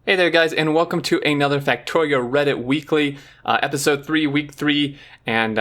Hey there guys, and welcome to another Factorio Reddit Weekly, episode 3, week 3, and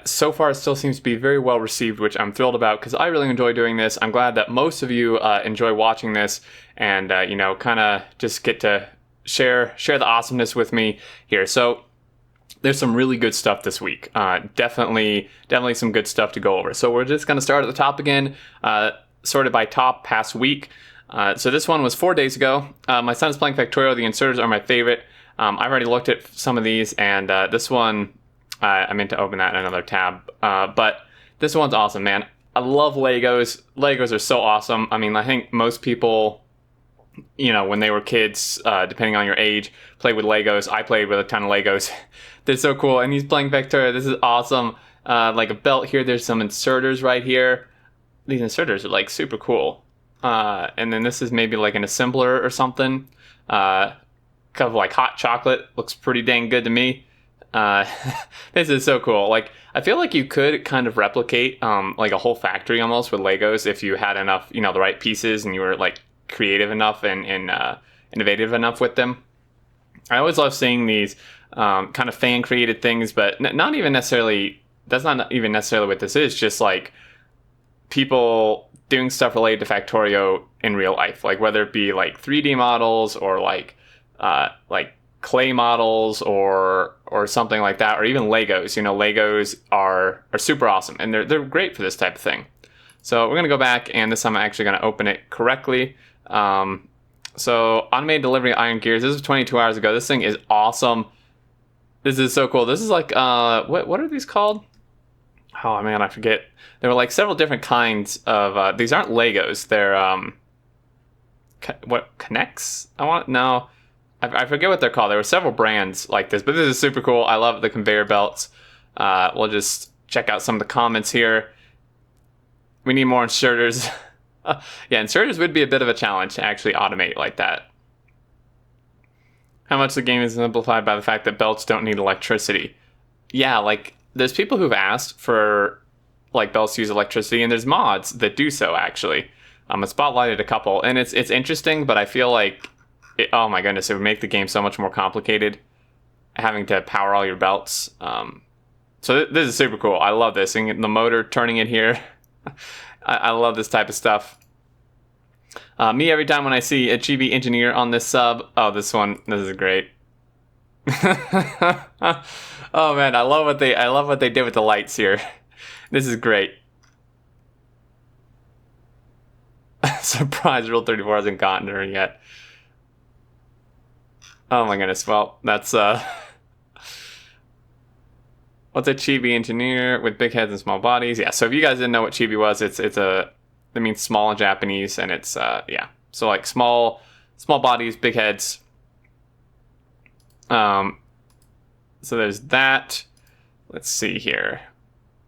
so far it still seems to be very well received, which I'm thrilled about because I really enjoy doing this. I'm glad that most of you enjoy watching this and, kind of just get to share the awesomeness with me here. So there's some really good stuff this week. Definitely some good stuff to go over. So we're just going to start at the top again, sorted by top past week. So this one was 4 days ago. My son's playing Factorio. The inserters are my favorite. I've already looked at some of these, and this one, I meant to open that in another tab. But this one's awesome, man. I love Legos. Legos are so awesome. I mean, I think most people, when they were kids, depending on your age, played with Legos. I played with a ton of Legos. They're so cool. And he's playing Factorio. This is awesome. Like a belt here. There's some inserters right here. These inserters are like super cool. And then this is maybe like an assembler or something. Kind of like hot chocolate. Looks pretty dang good to me. This is so cool. Like, I feel like you could kind of replicate like a whole factory almost with Legos if you had enough, the right pieces and you were like creative enough and innovative enough with them. I always love seeing these kind of fan created things, but not even necessarily. That's not even necessarily what this is. Just like people doing stuff related to Factorio in real life, like whether it be like 3D models or like clay models or something like that, or even Legos. Legos are super awesome and they're great for this type of thing. So we're gonna go back, and this time I'm actually gonna open it correctly. So automated delivery of iron gears. This is 22 hours ago. This thing is awesome. This is so cool. This is like what are these called? Oh man, I forget. There were like several different kinds of, these aren't Legos. They're, what, Connects? I forget what they're called. There were several brands like this, but this is super cool. I love the conveyor belts. We'll just check out some of the comments here. We need more inserters. Yeah, inserters would be a bit of a challenge to actually automate like that. How much the game is simplified by the fact that belts don't need electricity. Yeah, like, there's people who've asked for like belts to use electricity, and there's mods that do so actually. I spotlighted a couple, and it's interesting, but I feel like, oh my goodness, it would make the game so much more complicated having to power all your belts. So this is super cool. I love this, and the motor turning it here. I love this type of stuff. Me, every time when I see a chibi engineer on this sub, this is great. Oh man, I love what they did with the lights here. This is great. Surprise, Rule 34 hasn't gotten her yet. Oh my goodness. Well, that's what's a chibi engineer with big heads and small bodies? Yeah. So if you guys didn't know what chibi was, it means small in Japanese, and it's yeah. So like small bodies, big heads. So there's that. Let's see here.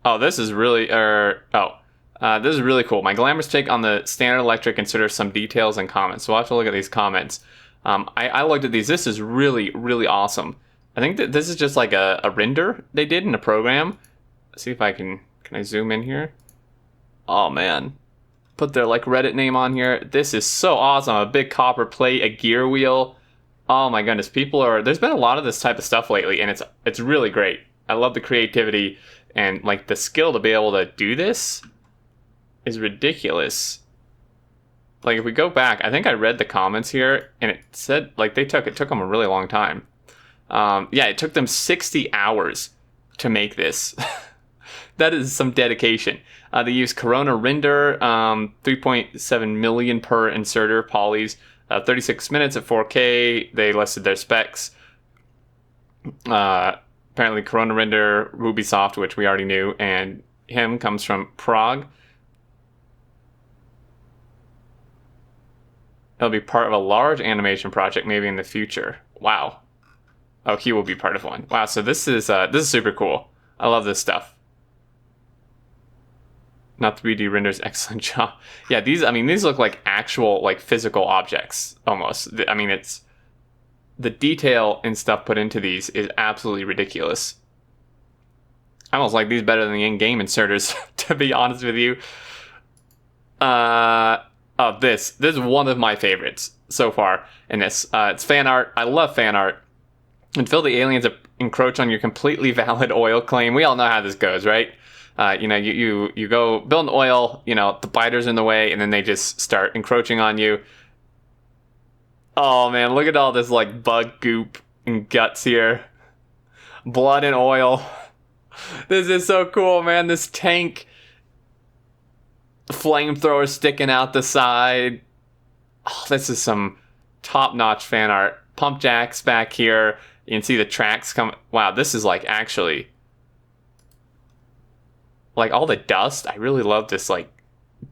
Oh, this is really, this is really cool. My glamorous take on the standard electric inserter, some details and comments. So we'll have to look at these comments. I looked at these. This is really, really awesome. I think that this is just like a render they did in a program. Let's see if I can I zoom in here? Oh man. Put their like Reddit name on here. This is so awesome. A big copper plate, a gear wheel. Oh my goodness, there's been a lot of this type of stuff lately, and it's really great. I love the creativity, and like the skill to be able to do this is ridiculous. Like if we go back, I think I read the comments here, and it said like it took them a really long time. Yeah, it took them 60 hours to make this. That is some dedication. They use Corona render, 3.7 million per inserter polys. 36 minutes at 4K. They listed their specs. Apparently Corona render, Rubysoft, which we already knew, and him comes from Prague. He'll be part of a large animation project maybe in the future. Wow. Oh, he will be part of one. Wow, so this is super cool. I love this stuff. Not 3D renders, excellent job. Yeah, these look like actual, like, physical objects, almost. I mean, it's... The detail and stuff put into these is absolutely ridiculous. I almost like these better than the in-game inserters, to be honest with you. Oh, this is one of my favorites so far in this. It's fan art. I love fan art. Until the aliens encroach on your completely valid oil claim. We all know how this goes, right? You go build an oil, the biters in the way, and then they just start encroaching on you. Oh man, look at all this like bug goop and guts here. Blood and oil. This is so cool, man. This tank. Flamethrower sticking out the side. Oh, this is some top-notch fan art. Pump jacks back here. You can see the tracks come. Wow, this is like actually like all the dust. I really love this like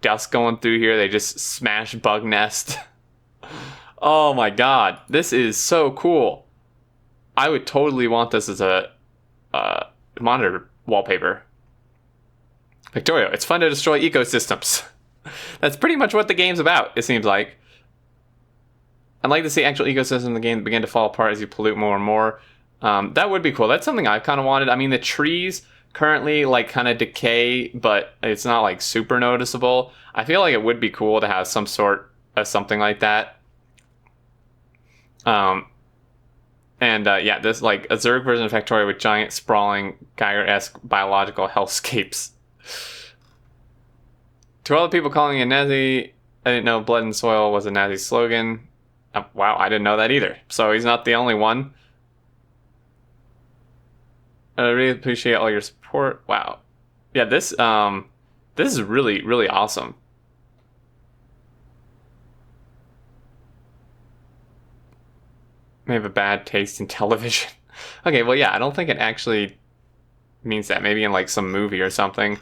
dust going through here. They just smash bug nest. Oh my god, this is so cool. I would totally want this as a monitor wallpaper. Factorio, it's fun to destroy ecosystems. That's pretty much what the game's about, it seems like. I'd like to see actual ecosystems in the game begin to fall apart as you pollute more and more. That would be cool. That's something I've kind of wanted. I mean, the trees currently like kind of decay, but it's not like super noticeable. I feel like it would be cool to have some sort of something like that. Yeah, this like a Zerg version of Factorio with giant sprawling Geiger-esque biological hellscapes. To all the people calling it Nazi, I didn't know blood and soil was a Nazi slogan. Wow, I didn't know that either. So he's not the only one. I really appreciate all your support. Wow. Yeah, this is really, really awesome. May have a bad taste in television. Okay, well, yeah, I don't think it actually means that. Maybe in like some movie or something.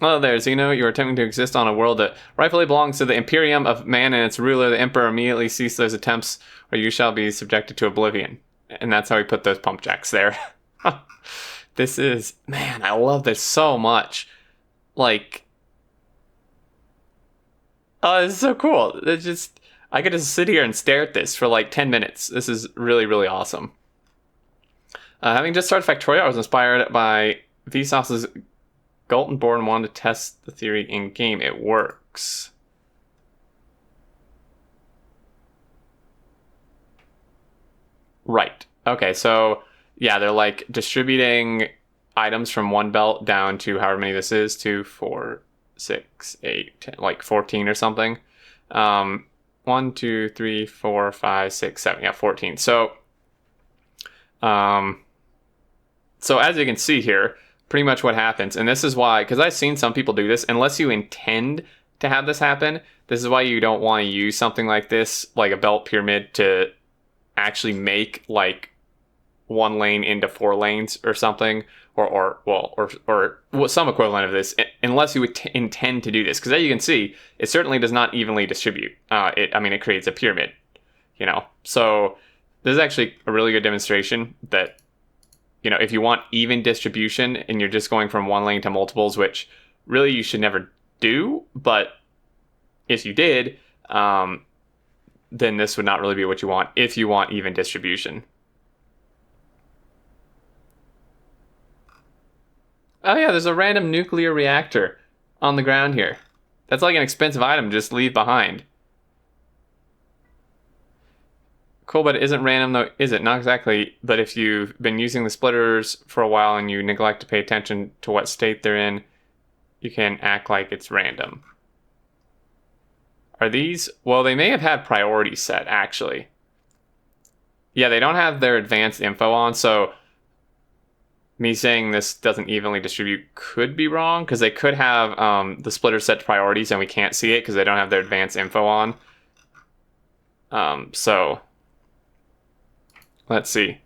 Well, there, Xeno, you are attempting to exist on a world that rightfully belongs to the Imperium of Man and its ruler, the Emperor. Immediately cease those attempts, or you shall be subjected to oblivion. And that's how we put those pump jacks there. This is, man, I love this so much. Like, oh, this is so cool. It's just, I could just sit here and stare at this for like 10 minutes. This is really, really awesome. Having just started Factorio, I was inspired by Vsauce's Galton board and wanted to test the theory in game. It works. Right. Okay, so yeah, they're like distributing items from one belt down to however many this is, 2, 4, 6, 8, 10, like 14 or something. 1, 2, 3, 4, 5, 6, 7. Yeah, 14. So as you can see here, pretty much what happens, and this is why, because I've seen some people do this, unless you intend to have this happen, this is why you don't want to use something like this, like a belt pyramid, to actually make like one lane into 4 lanes or something, or some equivalent of this, unless you intend to do this, because as you can see, it certainly does not evenly distribute. It creates a pyramid, So this is actually a really good demonstration that, if you want even distribution and you're just going from one lane to multiples, which really you should never do, but if you did, then this would not really be what you want if you want even distribution. Oh yeah, there's a random nuclear reactor on the ground here. That's like an expensive item to just leave behind. Cool, but it isn't random though, is it? Not exactly, but if you've been using the splitters for a while and you neglect to pay attention to what state they're in, you can act like it's random. Are these? Well, they may have had priorities set, actually. Yeah, they don't have their advanced info on, so me saying this doesn't evenly distribute could be wrong, because they could have the splitter set to priorities and we can't see it because they don't have their advanced info on. So let's see.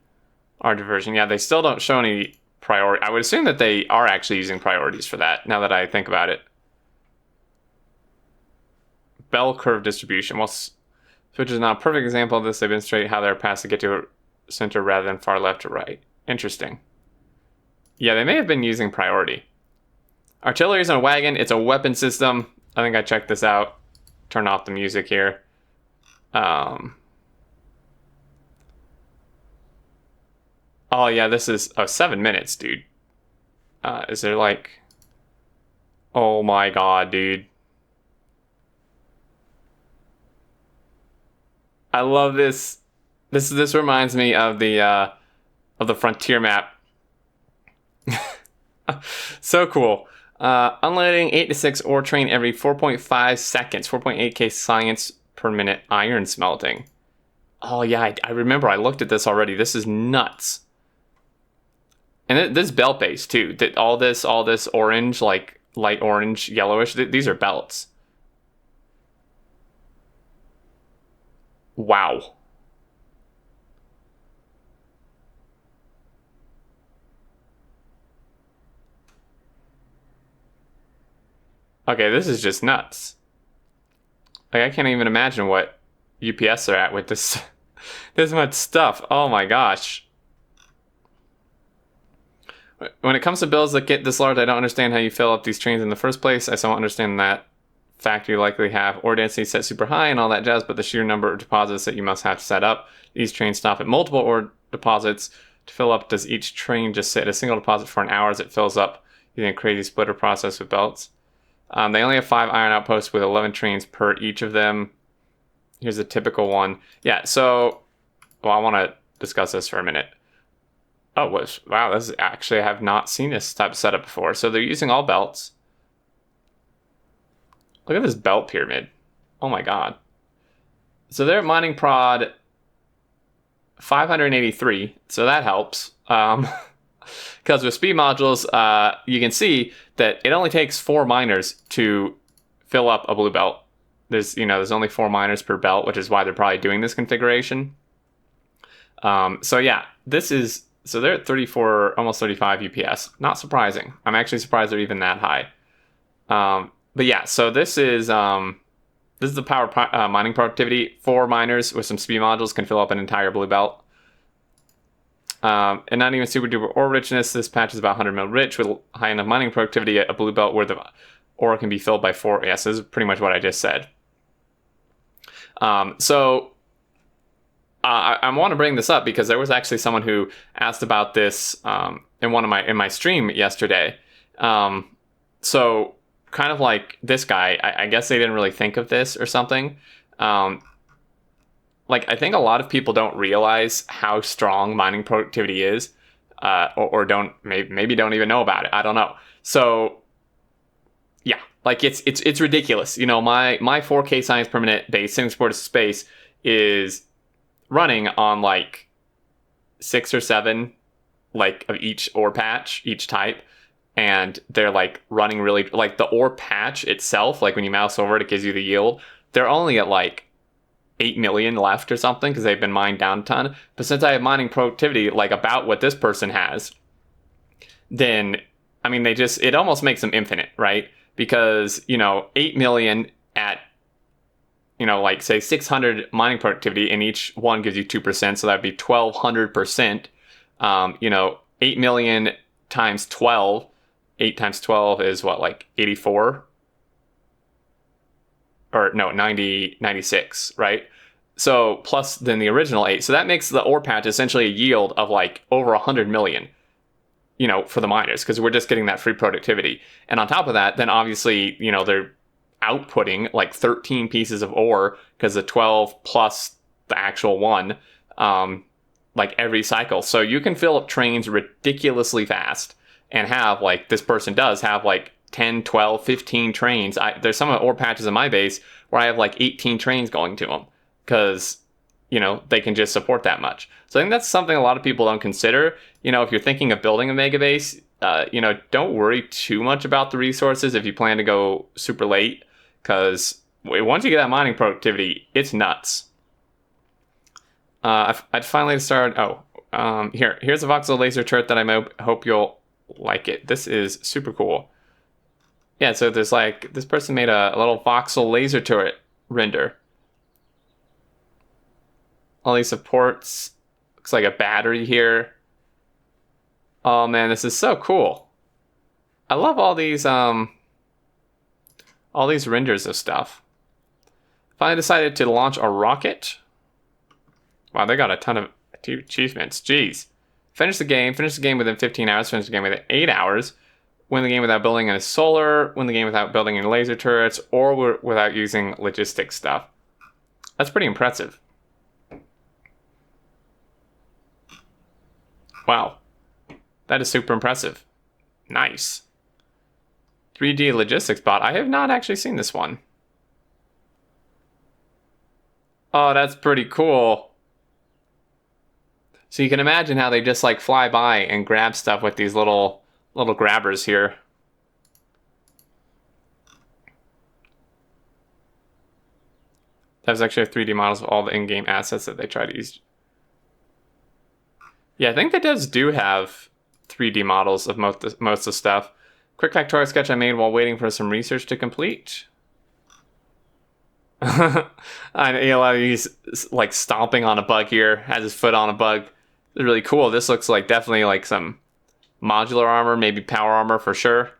Our diversion. Yeah, they still don't show any priority. I would assume that they are actually using priorities for that, now that I think about it. Bell curve distribution. Well, Switch is not a perfect example of this. They've been straight how they're passed to get to a center rather than far left or right. Interesting. Yeah, they may have been using priority. Artillery is on a wagon. It's a weapon system. I think I checked this out. Turn off the music here. Oh yeah, this is 7 minutes, dude. Is there like... Oh my god, dude. I love this. This reminds me of the Frontier map. So cool. Unloading 8 to 6 ore train every 4.5 seconds. 4.8k science per minute iron smelting. Oh yeah, I remember I looked at this already. This is nuts. And this belt base too. All this orange, like light orange, yellowish, these are belts. Wow. Okay, this is just nuts. Like, I can't even imagine what UPS are at with this this much stuff. Oh my gosh. When it comes to builds that get this large, I don't understand how you fill up these trains in the first place. I still don't understand that factory likely have ore density set super high and all that jazz, but the sheer number of deposits that you must have to set up. These trains stop at multiple ore deposits to fill up. Does each train just sit at a single deposit for an hour as it fills up using a crazy splitter process with belts? They only have 5 iron outposts with 11 trains per each of them. Here's a typical one. Yeah, so, well, I want to discuss this for a minute. Oh, wow, this is actually, I have not seen this type of setup before. So they're using all belts. Look at this belt pyramid. Oh my god. So they're mining prod 583, so that helps. Because with speed modules, you can see that it only takes 4 miners to fill up a blue belt. There's only 4 miners per belt, which is why they're probably doing this configuration. So yeah, so they're at 34, almost 35 UPS. Not surprising. I'm actually surprised they're even that high. But yeah, so this is the power mining productivity. 4 miners with some speed modules can fill up an entire blue belt. And not even super duper ore richness. This patch is about 100 mil rich with high enough mining productivity. A blue belt where the ore can be filled by 4. Yes, this is pretty much what I just said. So I want to bring this up because there was actually someone who asked about this in my stream yesterday. So kind of like this guy, I guess they didn't really think of this or something. Like, I think a lot of people don't realize how strong mining productivity is, or maybe don't even know about it. I don't know. So, yeah, like it's ridiculous. My 4K science per minute base sitting support of space is running on like 6 or 7 like of each ore patch, each type, and they're like running really like the ore patch itself. Like when you mouse over it, it gives you the yield. They're only at like 8 million left or something because they've been mined down a ton. But since I have mining productivity like about what this person has, then I mean it almost makes them infinite, right? Because 8 million at like say 600 mining productivity, and each one gives you 2%, so that'd be 1200%. 8 million times 12, 8 times 12 is what, like 84? Or no, 96, right? So plus then the original 8. So that makes the ore patch essentially a yield of like over 100 million, for the miners, because we're just getting that free productivity. And on top of that, then obviously, they're outputting like 13 pieces of ore because the 12 plus the actual one, like every cycle. So you can fill up trains ridiculously fast and have, like this person does, have like 10, 12, 15 trains. There's some ore patches in my base where I have like 18 trains going to them because, they can just support that much. So I think that's something a lot of people don't consider. If you're thinking of building a mega base, don't worry too much about the resources if you plan to go super late, because once you get that mining productivity, it's nuts. I'd finally start. Here's a voxel laser turret that I hope you'll like it. This is super cool. Yeah, so there's like, this person made a little voxel laser turret render. All these supports, looks like a battery here. Oh man, this is so cool. I love all these renders of stuff. Finally decided to launch a rocket. Wow, they got a ton of achievements. Jeez. Finish the game within 15 hours, finish the game within 8 hours. win the game without building any solar, win the game without building any laser turrets, or without using logistics stuff. That's pretty impressive. Wow. That is super impressive. Nice. 3D logistics bot. I have not actually seen this one. Oh, that's pretty cool. So you can imagine how they just like fly by and grab stuff with these little grabbers here. There's actually 3D models of all the in-game assets that they try to use. Yeah, I think the devs do have 3D models of most of the stuff. Quick Factorio sketch I made while waiting for some research to complete. I know he's like stomping on a bug here, has his foot on a bug. It's really cool. This looks like definitely like some modular armor, maybe power armor for sure.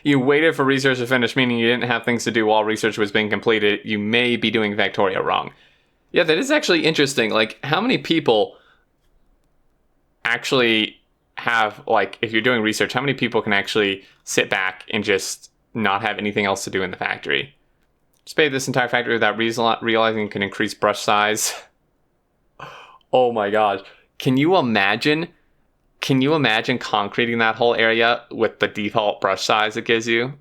You waited for research to finish, meaning you didn't have things to do while research was being completed. You may be doing Factorio wrong. Yeah, that is actually interesting. Like, how many people actually have, like, if you're doing research, how many people can actually sit back and just not have anything else to do in the factory? Just pave this entire factory without realizing you can increase brush size. Oh my gosh. Can you imagine concreting that whole area with the default brush size it gives you?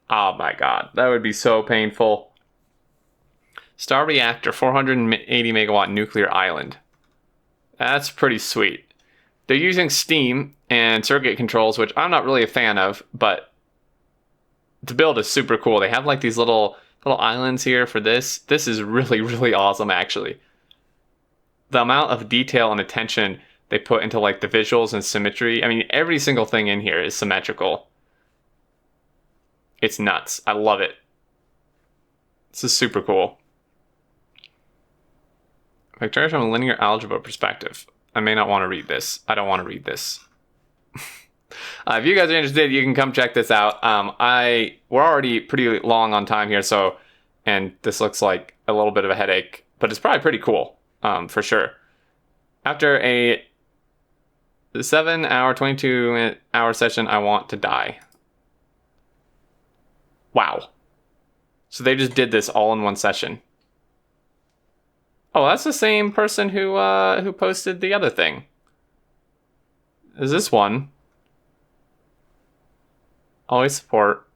Oh my god, that would be so painful. Star Reactor, 480 megawatt nuclear island. That's pretty sweet. They're using Steam and circuit controls, which I'm not really a fan of, but the build is super cool. They have like these little islands here for this. This is really, really awesome, actually. The amount of detail and attention they put into like the visuals and symmetry. I mean, every single thing in here is symmetrical. It's nuts. I love it. This is super cool. Factorio from a linear algebra perspective. I may not want to read this. I don't want to read this. If you guys are interested, you can come check this out. We're already pretty long on time here, and this looks like a little bit of a headache, but it's probably pretty cool, for sure. After a 7-hour, 22-hour session, I want to die. Wow. So they just did this all in one session. Oh, that's the same person who posted the other thing. Is this one? Always support.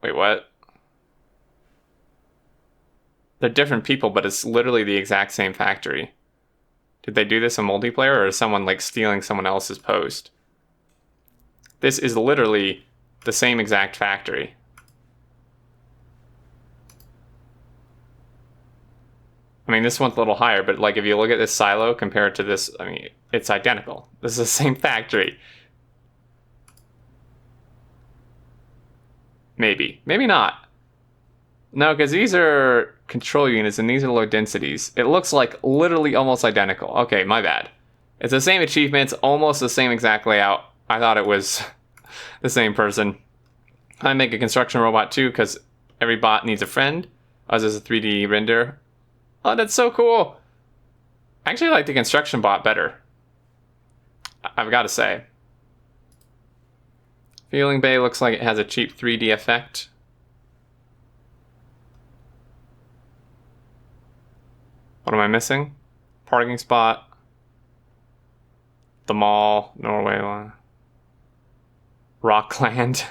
Wait, what? They're different people, but it's literally the exact same factory. Did they do this in multiplayer, or is someone like stealing someone else's post? This is literally the same exact factory. I mean, this one's a little higher, but like if you look at this silo compared to this, I mean, it's identical. This is the same factory. Maybe. Maybe not. No, because these are control units and these are low densities. It looks like literally almost identical. Okay, my bad. It's the same achievements, almost the same exact layout. I thought it was the same person. I make a construction robot too, because every bot needs a friend. As is a 3D render. Oh, that's so cool. I actually like the construction bot better. I've got to say. Fueling bay looks like it has a cheap 3D effect. What am I missing? Parking spot. The mall. Norway line. Rockland.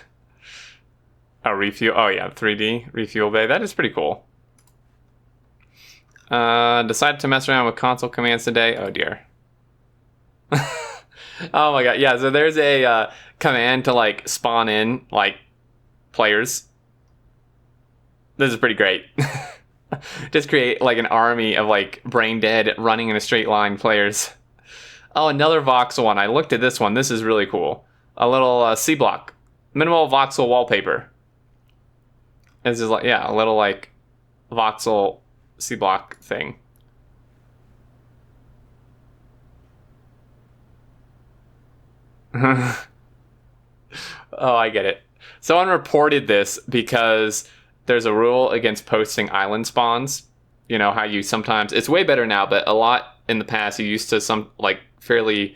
Oh, refuel. Oh yeah, 3D. Refuel bay. That is pretty cool. Decided to mess around with console commands today. Oh dear. Oh my god. Yeah, so there's a command to like spawn in like players. This is pretty great. Just create like an army of like brain dead running in a straight line players. Oh, another voxel one. I looked at this one. This is really cool. A little C block. Minimal voxel wallpaper. This is like, yeah, a little like voxel C block thing. Oh, I get it. Someone reported this because there's a rule against posting island spawns. You know how you sometimes, it's way better now, but a lot in the past you used to fairly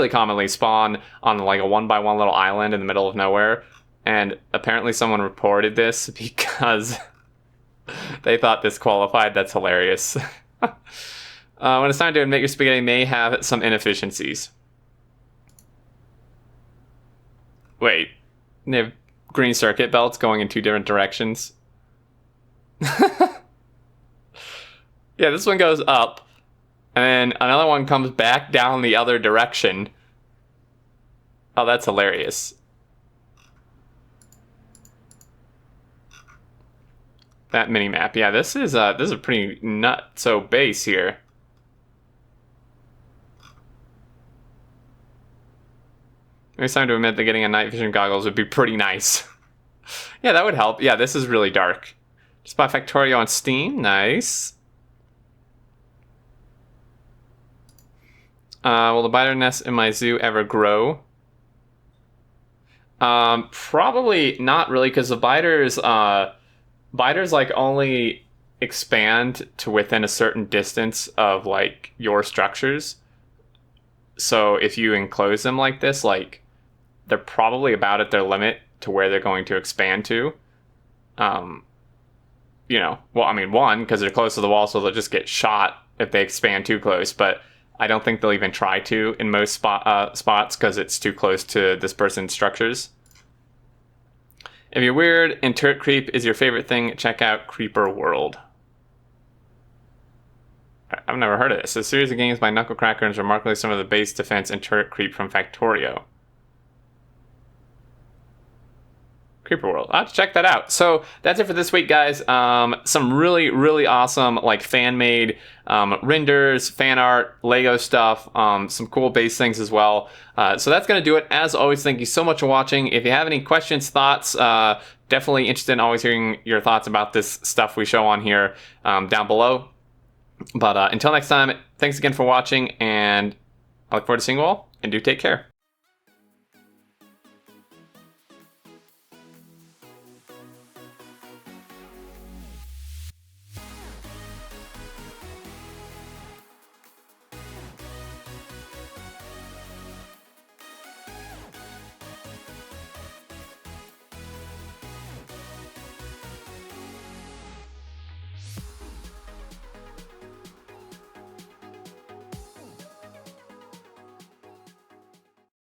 commonly spawn on like a 1x1 little island in the middle of nowhere, and apparently someone reported this because they thought this qualified. That's hilarious. When it's time to admit your spaghetti may have some inefficiencies. Wait, they have green circuit belts going in 2 different directions. Yeah, this one goes up, and then another one comes back down the other direction. Oh, that's hilarious. That mini-map. Yeah, this is a pretty nutso base here. It's time to admit that getting a night vision goggles would be pretty nice. Yeah, that would help. Yeah, this is really dark. Just bought Factorio on Steam. Nice. Will the biter nests in my zoo ever grow? Probably not really, because the biters like only expand to within a certain distance of like your structures. So if you enclose them like this, like they're probably about at their limit to where they're going to expand to. You know, well, I mean, one, because they're close to the wall, so they'll just get shot if they expand too close, but I don't think they'll even try to in most spots because it's too close to this person's structures. If you're weird and turret creep is your favorite thing, check out Creeper World. I've never heard of this. A series of games by Knucklecracker and remarkably some of the base defense and turret creep from Factorio. Creeper World. I'll have to check that out. So that's it for this week, guys. Some really, really awesome like fan-made renders, fan art, Lego stuff, some cool base things as well. So that's going to do it. As always, thank you so much for watching. If you have any questions, thoughts, definitely interested in always hearing your thoughts about this stuff we show on here down below. But until next time, thanks again for watching, and I look forward to seeing you all, and do take care.